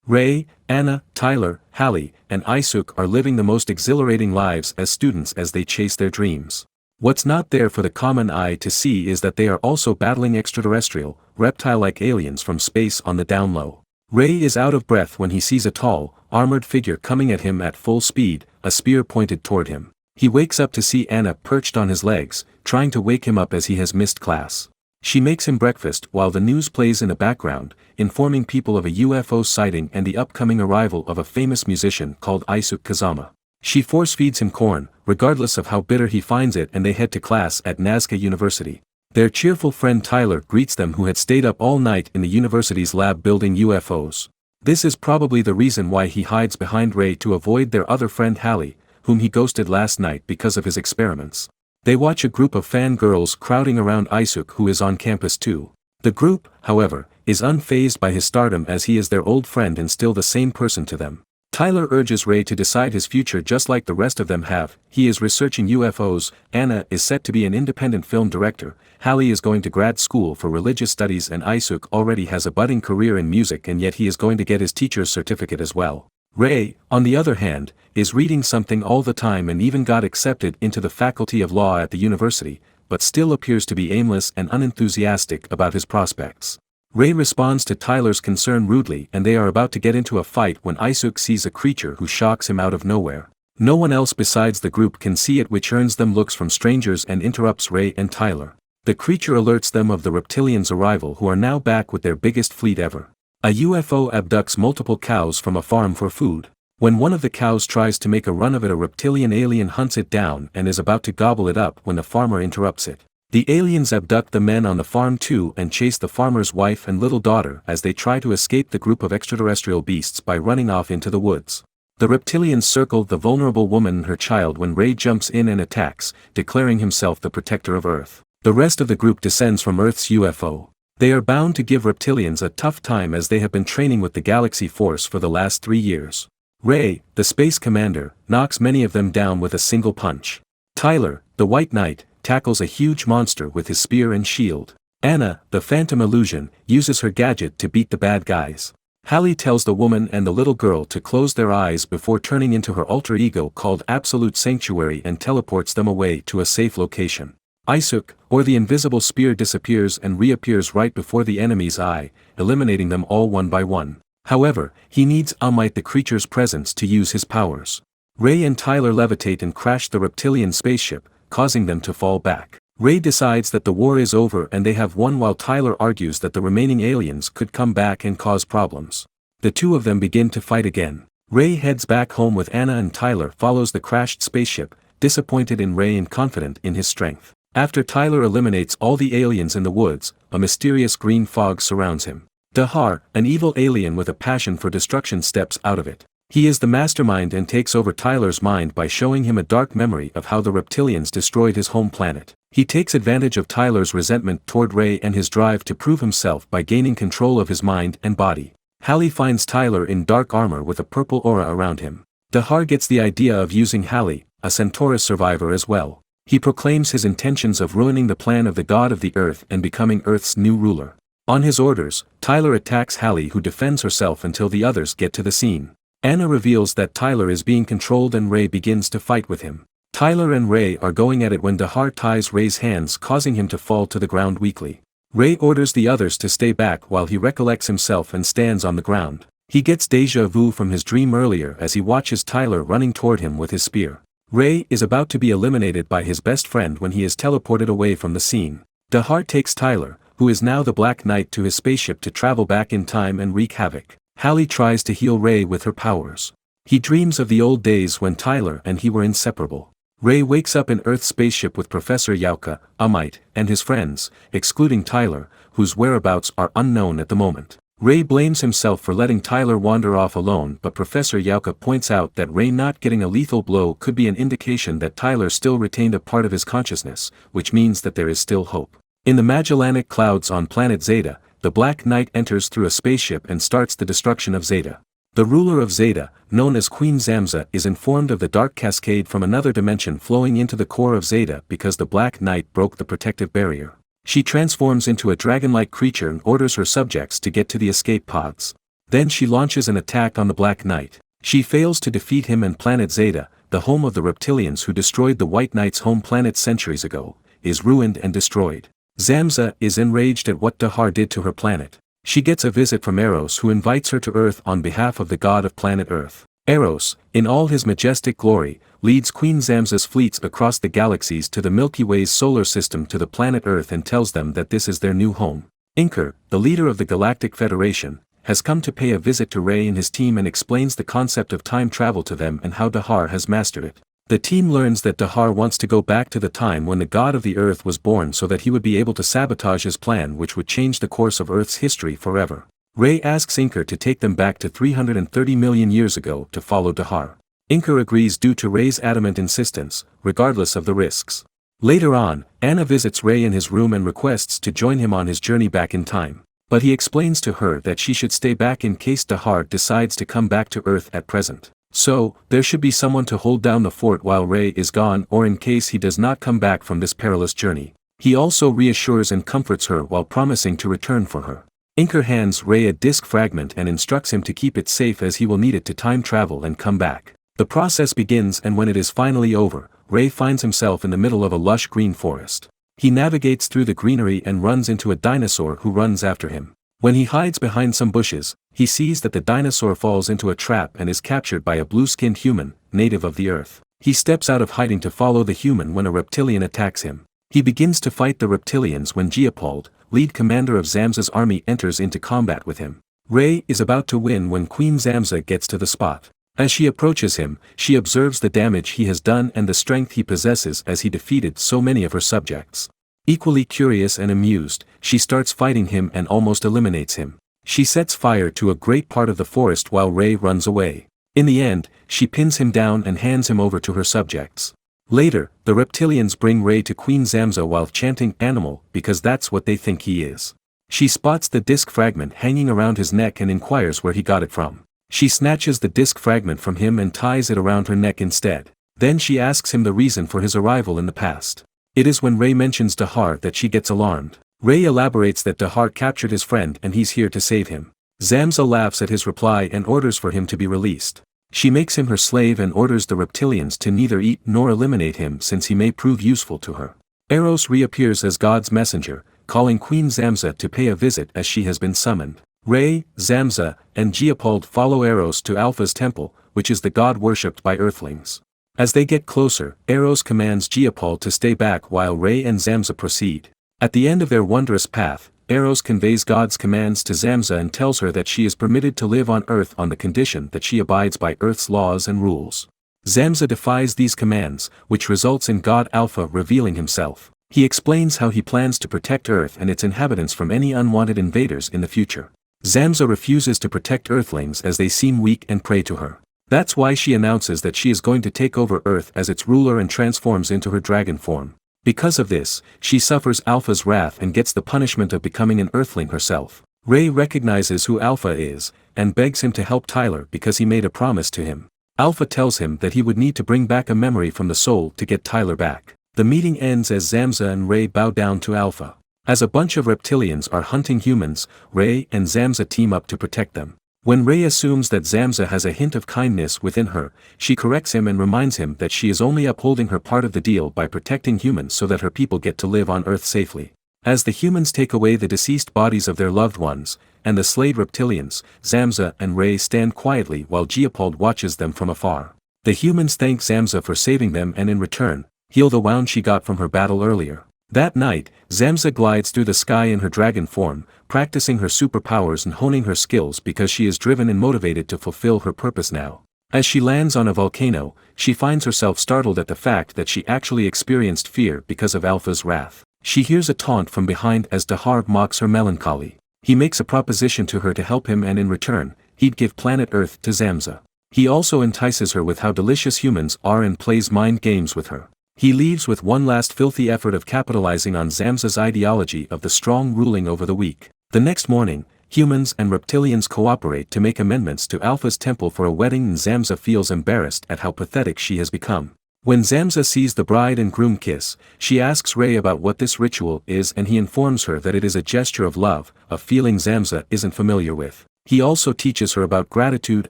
Ray, Anna, Tyler, Hallie, and Isuk are living the most exhilarating lives as students as they chase their dreams. What's not there for the common eye to see is that they are also battling extraterrestrial, reptile-like aliens from space on the down low. Ray is out of breath when he sees a tall, armored figure coming at him at full speed, a spear pointed toward him. He wakes up to see Anna perched on his legs, trying to wake him up as he has missed class. She makes him breakfast while the news plays in the background, informing people of a UFO sighting and the upcoming arrival of a famous musician called Isuk Kazama. She force-feeds him corn, regardless of how bitter he finds it, and they head to class at Nazca University. Their cheerful friend Tyler greets them, who had stayed up all night in the university's lab building UFOs. This is probably the reason why he hides behind Ray to avoid their other friend Hallie, whom he ghosted last night because of his experiments. They watch a group of fangirls crowding around Isuk, who is on campus too. The group, however, is unfazed by his stardom as he is their old friend and still the same person to them. Tyler urges Ray to decide his future just like the rest of them have. He is researching UFOs, Anna is set to be an independent film director, Hallie is going to grad school for religious studies, and Isuk already has a budding career in music, and yet he is going to get his teacher's certificate as well. Ray, on the other hand, is reading something all the time and even got accepted into the faculty of law at the university, but still appears to be aimless and unenthusiastic about his prospects. Ray responds to Tyler's concern rudely, and they are about to get into a fight when Isuk sees a creature who shocks him out of nowhere. No one else besides the group can see it, which earns them looks from strangers and interrupts Ray and Tyler. The creature alerts them of the reptilians' arrival, who are now back with their biggest fleet ever. A UFO abducts multiple cows from a farm for food. When one of the cows tries to make a run of it, a reptilian alien hunts it down and is about to gobble it up when the farmer interrupts it. The aliens abduct the men on the farm too and chase the farmer's wife and little daughter as they try to escape the group of extraterrestrial beasts by running off into the woods. The reptilians circle the vulnerable woman and her child when Ray jumps in and attacks, declaring himself the protector of Earth. The rest of the group descends from Earth's UFO. They are bound to give reptilians a tough time as they have been training with the Galaxy Force for the last 3 years. Ray, the space commander, knocks many of them down with a single punch. Tyler, the White Knight, tackles a huge monster with his spear and shield. Anna, the Phantom Illusion, uses her gadget to beat the bad guys. Hallie tells the woman and the little girl to close their eyes before turning into her alter ego called Absolute Sanctuary and teleports them away to a safe location. Isuk, or the invisible spear, disappears and reappears right before the enemy's eye, eliminating them all one by one. However, he needs Almight, the creature's presence, to use his powers. Ray and Tyler levitate and crash the reptilian spaceship, causing them to fall back. Ray decides that the war is over and they have won, while Tyler argues that the remaining aliens could come back and cause problems. The two of them begin to fight again. Ray heads back home with Anna, and Tyler follows the crashed spaceship, disappointed in Ray and confident in his strength. After Tyler eliminates all the aliens in the woods, a mysterious green fog surrounds him. Dahar, an evil alien with a passion for destruction, steps out of it. He is the mastermind and takes over Tyler's mind by showing him a dark memory of how the reptilians destroyed his home planet. He takes advantage of Tyler's resentment toward Ray and his drive to prove himself by gaining control of his mind and body. Hallie finds Tyler in dark armor with a purple aura around him. Dahar gets the idea of using Hallie, a Centaurus survivor, as well. He proclaims his intentions of ruining the plan of the god of the earth and becoming Earth's new ruler. On his orders, Tyler attacks Hallie, who defends herself until the others get to the scene. Anna reveals that Tyler is being controlled and Ray begins to fight with him. Tyler and Ray are going at it when Dahar ties Ray's hands, causing him to fall to the ground weakly. Ray orders the others to stay back while he recollects himself and stands on the ground. He gets déjà vu from his dream earlier as he watches Tyler running toward him with his spear. Ray is about to be eliminated by his best friend when he is teleported away from the scene. Dahar takes Tyler, who is now the Black Knight, to his spaceship to travel back in time and wreak havoc. Hallie tries to heal Ray with her powers. He dreams of the old days when Tyler and he were inseparable. Ray wakes up in Earth's spaceship with Professor Yauka, Almight, and his friends, excluding Tyler, whose whereabouts are unknown at the moment. Ray blames himself for letting Tyler wander off alone, but Professor Yauka points out that Ray not getting a lethal blow could be an indication that Tyler still retained a part of his consciousness, which means that there is still hope. In the Magellanic Clouds on planet Zeta, the Black Knight enters through a spaceship and starts the destruction of Zeta. The ruler of Zeta, known as Queen Zamza, is informed of the dark cascade from another dimension flowing into the core of Zeta because the Black Knight broke the protective barrier. She transforms into a dragon-like creature and orders her subjects to get to the escape pods. Then she launches an attack on the Black Knight. She fails to defeat him, and planet Zeta, the home of the reptilians who destroyed the White Knight's home planet centuries ago, is ruined and destroyed. Zamza is enraged at what Dahar did to her planet. She gets a visit from Eros, who invites her to Earth on behalf of the god of planet Earth. Eros, in all his majestic glory, leads Queen Zamza's fleets across the galaxies to the Milky Way's solar system to the planet Earth and tells them that this is their new home. Inker, the leader of the Galactic Federation, has come to pay a visit to Ray and his team and explains the concept of time travel to them and how Dahar has mastered it. The team learns that Dahar wants to go back to the time when the god of the Earth was born so that he would be able to sabotage his plan, which would change the course of Earth's history forever. Ray asks Inker to take them back to 330 million years ago to follow Dahar. Inker agrees due to Ray's adamant insistence, regardless of the risks. Later on, Anna visits Ray in his room and requests to join him on his journey back in time. But he explains to her that she should stay back in case Dahar decides to come back to Earth at present. So, there should be someone to hold down the fort while Ray is gone, or in case he does not come back from this perilous journey. He also reassures and comforts her while promising to return for her. Inker hands Ray a disk fragment and instructs him to keep it safe as he will need it to time travel and come back. The process begins, and when it is finally over, Ray finds himself in the middle of a lush green forest. He navigates through the greenery and runs into a dinosaur who runs after him. When he hides behind some bushes, he sees that the dinosaur falls into a trap and is captured by a blue-skinned human, native of the Earth. He steps out of hiding to follow the human when a reptilian attacks him. He begins to fight the reptilians when Geopold, lead commander of Zamza's army, enters into combat with him. Ray is about to win when Queen Zamza gets to the spot. As she approaches him, she observes the damage he has done and the strength he possesses as he defeated so many of her subjects. Equally curious and amused, she starts fighting him and almost eliminates him. She sets fire to a great part of the forest while Ray runs away. In the end, she pins him down and hands him over to her subjects. Later, the reptilians bring Ray to Queen Zamza while chanting "animal" because that's what they think he is. She spots the disc fragment hanging around his neck and inquires where he got it from. She snatches the disc fragment from him and ties it around her neck instead. Then she asks him the reason for his arrival in the past. It is when Ray mentions Dahar that she gets alarmed. Ray elaborates that Dahar captured his friend and he's here to save him. Zamza laughs at his reply and orders for him to be released. She makes him her slave and orders the reptilians to neither eat nor eliminate him since he may prove useful to her. Eros reappears as God's messenger, calling Queen Zamza to pay a visit as she has been summoned. Ray, Zamza, and Geopold follow Eros to Alpha's temple, which is the god worshipped by Earthlings. As they get closer, Eros commands Geopold to stay back while Ray and Zamza proceed. At the end of their wondrous path, Eros conveys God's commands to Zamza and tells her that she is permitted to live on Earth on the condition that she abides by Earth's laws and rules. Zamza defies these commands, which results in God Alpha revealing himself. He explains how he plans to protect Earth and its inhabitants from any unwanted invaders in the future. Zamza refuses to protect Earthlings as they seem weak and prey to her. That's why she announces that she is going to take over Earth as its ruler and transforms into her dragon form. Because of this, she suffers Alpha's wrath and gets the punishment of becoming an Earthling herself. Ray recognizes who Alpha is, and begs him to help Tyler because he made a promise to him. Alpha tells him that he would need to bring back a memory from the soul to get Tyler back. The meeting ends as Zamza and Ray bow down to Alpha. As a bunch of reptilians are hunting humans, Ray and Zamza team up to protect them. When Ray assumes that Zamza has a hint of kindness within her, she corrects him and reminds him that she is only upholding her part of the deal by protecting humans so that her people get to live on Earth safely. As the humans take away the deceased bodies of their loved ones, and the slayed reptilians, Zamza and Ray stand quietly while Geopold watches them from afar. The humans thank Zamza for saving them and in return, heal the wound she got from her battle earlier. That night, Zamza glides through the sky in her dragon form, practicing her superpowers and honing her skills because she is driven and motivated to fulfill her purpose now. As she lands on a volcano, she finds herself startled at the fact that she actually experienced fear because of Alpha's wrath. She hears a taunt from behind as Dahar mocks her melancholy. He makes a proposition to her to help him and in return, he'd give planet Earth to Zamza. He also entices her with how delicious humans are and plays mind games with her. He leaves with one last filthy effort of capitalizing on Zamza's ideology of the strong ruling over the weak. The next morning, humans and reptilians cooperate to make amendments to Alpha's temple for a wedding and Zamza feels embarrassed at how pathetic she has become. When Zamza sees the bride and groom kiss, she asks Ray about what this ritual is and he informs her that it is a gesture of love, a feeling Zamza isn't familiar with. He also teaches her about gratitude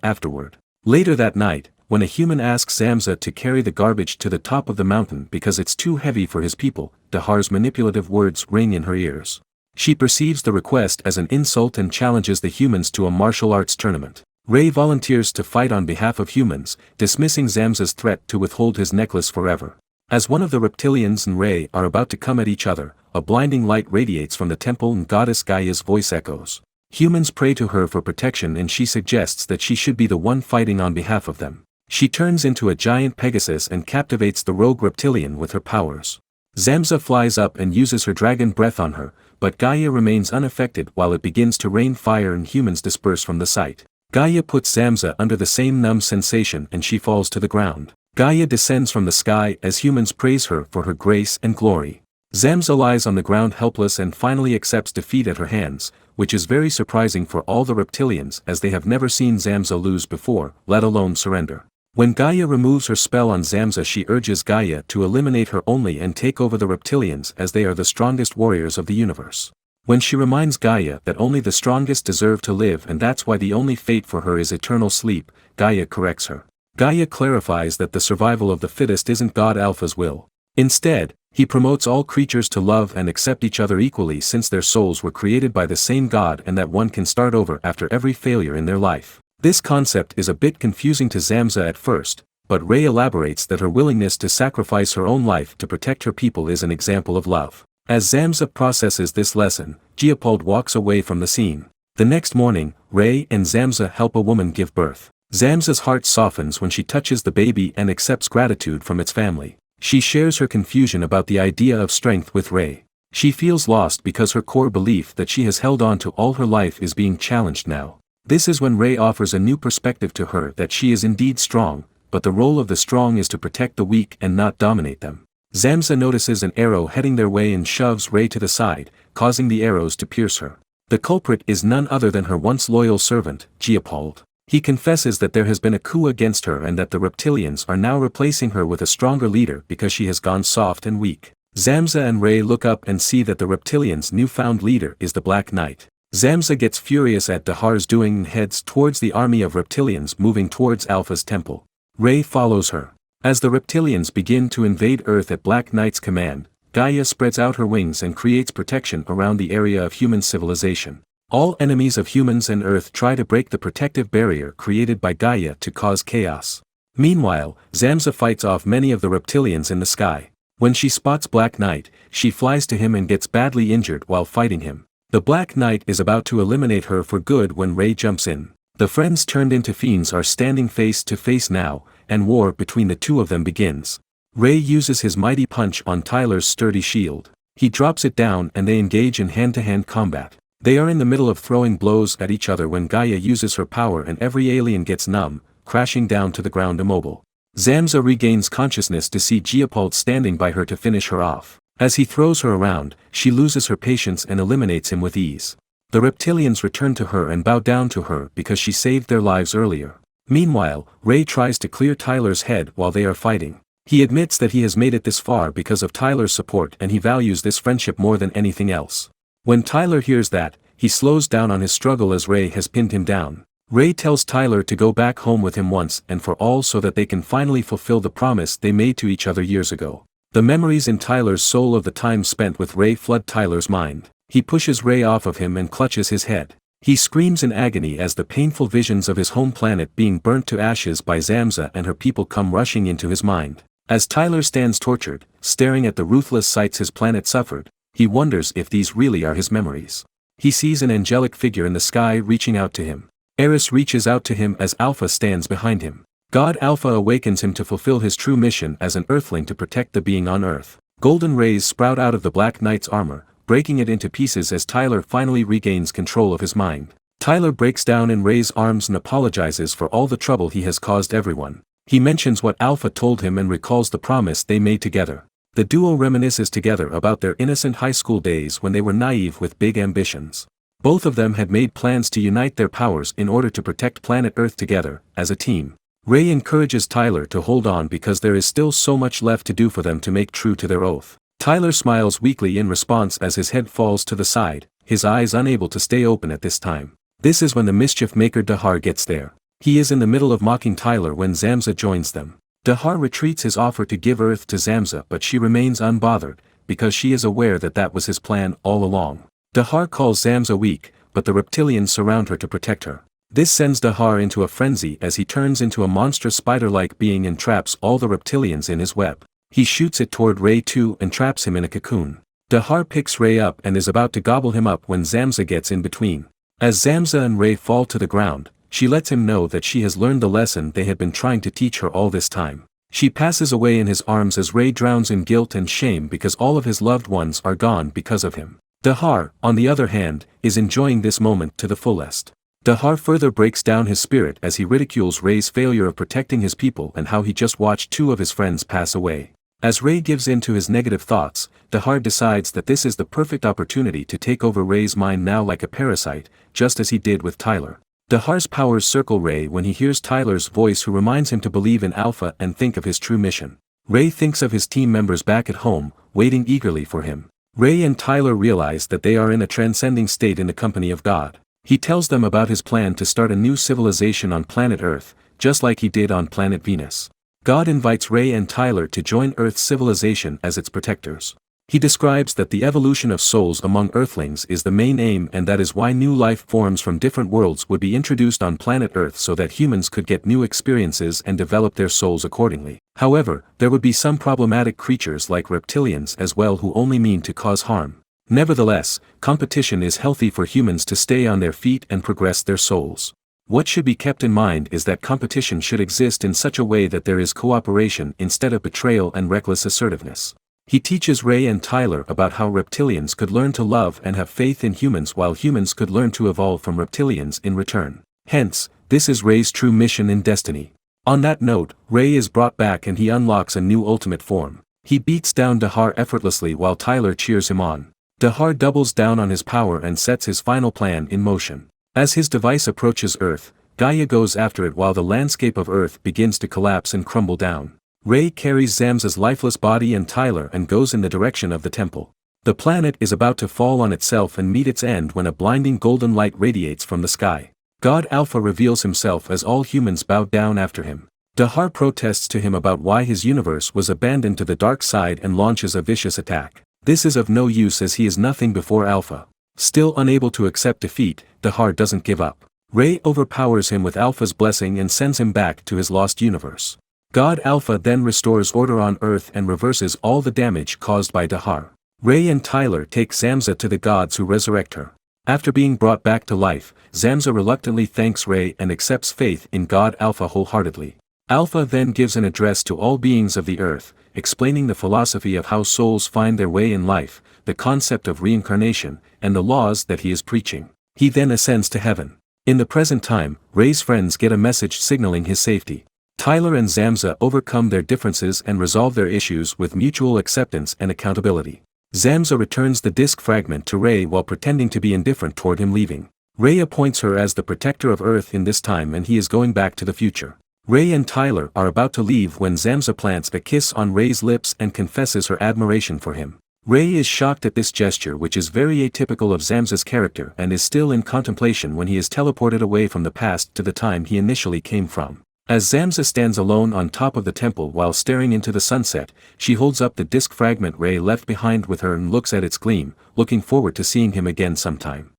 afterward. Later that night, when a human asks Zamza to carry the garbage to the top of the mountain because it's too heavy for his people, Dahar's manipulative words ring in her ears. She perceives the request as an insult and challenges the humans to a martial arts tournament. Ray volunteers to fight on behalf of humans, dismissing Zamza's threat to withhold his necklace forever. As one of the reptilians and Ray are about to come at each other, a blinding light radiates from the temple and goddess Gaia's voice echoes. Humans pray to her for protection and she suggests that she should be the one fighting on behalf of them. She turns into a giant Pegasus and captivates the rogue reptilian with her powers. Zamza flies up and uses her dragon breath on her, but Gaia remains unaffected while it begins to rain fire and humans disperse from the site. Gaia puts Zamza under the same numb sensation and she falls to the ground. Gaia descends from the sky as humans praise her for her grace and glory. Zamza lies on the ground helpless and finally accepts defeat at her hands, which is very surprising for all the reptilians as they have never seen Zamza lose before, let alone surrender. When Gaia removes her spell on Zamza, she urges Gaia to eliminate her only and take over the reptilians as they are the strongest warriors of the universe. When she reminds Gaia that only the strongest deserve to live and that's why the only fate for her is eternal sleep, Gaia corrects her. Gaia clarifies that the survival of the fittest isn't God Alpha's will. Instead, he promotes all creatures to love and accept each other equally since their souls were created by the same God and that one can start over after every failure in their life. This concept is a bit confusing to Zamza at first, but Ray elaborates that her willingness to sacrifice her own life to protect her people is an example of love. As Zamza processes this lesson, Geopold walks away from the scene. The next morning, Ray and Zamza help a woman give birth. Zamza's heart softens when she touches the baby and accepts gratitude from its family. She shares her confusion about the idea of strength with Ray. She feels lost because her core belief that she has held on to all her life is being challenged now. This is when Ray offers a new perspective to her that she is indeed strong, but the role of the strong is to protect the weak and not dominate them. Zamza notices an arrow heading their way and shoves Ray to the side, causing the arrows to pierce her. The culprit is none other than her once loyal servant, Geopold. He confesses that there has been a coup against her and that the reptilians are now replacing her with a stronger leader because she has gone soft and weak. Zamza and Ray look up and see that the reptilians' newfound leader is the Black Knight. Zamza gets furious at Dahar's doing and heads towards the army of reptilians moving towards Alpha's temple. Ray follows her. As the reptilians begin to invade Earth at Black Knight's command, Gaia spreads out her wings and creates protection around the area of human civilization. All enemies of humans and Earth try to break the protective barrier created by Gaia to cause chaos. Meanwhile, Zamza fights off many of the reptilians in the sky. When she spots Black Knight, she flies to him and gets badly injured while fighting him. The Black Knight is about to eliminate her for good when Ray jumps in. The friends turned into fiends are standing face to face now, and war between the two of them begins. Ray uses his mighty punch on Tyler's sturdy shield. He drops it down and they engage in hand-to-hand combat. They are in the middle of throwing blows at each other when Gaia uses her power and every alien gets numb, crashing down to the ground immobile. Zamza regains consciousness to see Geopold standing by her to finish her off. As he throws her around, she loses her patience and eliminates him with ease. The reptilians return to her and bow down to her because she saved their lives earlier. Meanwhile, Ray tries to clear Tyler's head while they are fighting. He admits that he has made it this far because of Tyler's support and he values this friendship more than anything else. When Tyler hears that, he slows down on his struggle as Ray has pinned him down. Ray tells Tyler to go back home with him once and for all so that they can finally fulfill the promise they made to each other years ago. The memories in Tyler's soul of the time spent with Ray flood Tyler's mind. He pushes Ray off of him and clutches his head. He screams in agony as the painful visions of his home planet being burnt to ashes by Zamza and her people come rushing into his mind. As Tyler stands tortured, staring at the ruthless sights his planet suffered, he wonders if these really are his memories. He sees an angelic figure in the sky reaching out to him. Eris reaches out to him as Alpha stands behind him. God Alpha awakens him to fulfill his true mission as an Earthling to protect the being on Earth. Golden rays sprout out of the Black Knight's armor, breaking it into pieces as Tyler finally regains control of his mind. Tyler breaks down in Ray's arms and apologizes for all the trouble he has caused everyone. He mentions what Alpha told him and recalls the promise they made together. The duo reminisces together about their innocent high school days when they were naive with big ambitions. Both of them had made plans to unite their powers in order to protect planet Earth together, as a team. Ray encourages Tyler to hold on because there is still so much left to do for them to make true to their oath. Tyler smiles weakly in response as his head falls to the side, his eyes unable to stay open at this time. This is when the mischief maker Dahar gets there. He is in the middle of mocking Tyler when Zamza joins them. Dahar retreats his offer to give Earth to Zamza, but she remains unbothered, because she is aware that that was his plan all along. Dahar calls Zamza weak, but the reptilians surround her to protect her. This sends Dahar into a frenzy as he turns into a monstrous spider-like being and traps all the reptilians in his web. He shoots it toward Ray too and traps him in a cocoon. Dahar picks Ray up and is about to gobble him up when Zamza gets in between. As Zamza and Ray fall to the ground, she lets him know that she has learned the lesson they had been trying to teach her all this time. She passes away in his arms as Ray drowns in guilt and shame because all of his loved ones are gone because of him. Dahar, on the other hand, is enjoying this moment to the fullest. Dahar further breaks down his spirit as he ridicules Ray's failure of protecting his people and how he just watched 2 of his friends pass away. As Ray gives in to his negative thoughts, Dahar decides that this is the perfect opportunity to take over Ray's mind now like a parasite, just as he did with Tyler. Dahar's powers circle Ray when he hears Tyler's voice, who reminds him to believe in Alpha and think of his true mission. Ray thinks of his team members back at home, waiting eagerly for him. Ray and Tyler realize that they are in a transcending state in the company of God. He tells them about his plan to start a new civilization on planet Earth, just like he did on planet Venus. God invites Ray and Tyler to join Earth's civilization as its protectors. He describes that the evolution of souls among Earthlings is the main aim, and that is why new life forms from different worlds would be introduced on planet Earth so that humans could get new experiences and develop their souls accordingly. However, there would be some problematic creatures like reptilians as well who only mean to cause harm. Nevertheless, competition is healthy for humans to stay on their feet and progress their souls. What should be kept in mind is that competition should exist in such a way that there is cooperation instead of betrayal and reckless assertiveness. He teaches Ray and Tyler about how reptilians could learn to love and have faith in humans, while humans could learn to evolve from reptilians in return. Hence, this is Ray's true mission and destiny. On that note, Ray is brought back and he unlocks a new ultimate form. He beats down Dahar effortlessly while Tyler cheers him on. Dahar doubles down on his power and sets his final plan in motion. As his device approaches Earth, Gaia goes after it while the landscape of Earth begins to collapse and crumble down. Ray carries Zamza's lifeless body and Tyler and goes in the direction of the temple. The planet is about to fall on itself and meet its end when a blinding golden light radiates from the sky. God Alpha reveals himself as all humans bow down after him. Dahar protests to him about why his universe was abandoned to the dark side and launches a vicious attack. This is of no use as he is nothing before Alpha. Still unable to accept defeat, Dahar doesn't give up. Ray overpowers him with Alpha's blessing and sends him back to his lost universe. God Alpha then restores order on Earth and reverses all the damage caused by Dahar. Ray and Tyler take Zamza to the gods who resurrect her. After being brought back to life, Zamza reluctantly thanks Ray and accepts faith in God Alpha wholeheartedly. Alpha then gives an address to all beings of the Earth, explaining the philosophy of how souls find their way in life, the concept of reincarnation, and the laws that he is preaching. He then ascends to heaven. In the present time, Ray's friends get a message signaling his safety. Tyler and Zamza overcome their differences and resolve their issues with mutual acceptance and accountability. Zamza returns the disc fragment to Ray while pretending to be indifferent toward him leaving. Ray appoints her as the protector of Earth in this time, and he is going back to the future. Ray and Tyler are about to leave when Zamza plants a kiss on Ray's lips and confesses her admiration for him. Ray is shocked at this gesture, which is very atypical of Zamza's character, and is still in contemplation when he is teleported away from the past to the time he initially came from. As Zamza stands alone on top of the temple while staring into the sunset, she holds up the disc fragment Ray left behind with her and looks at its gleam, looking forward to seeing him again sometime.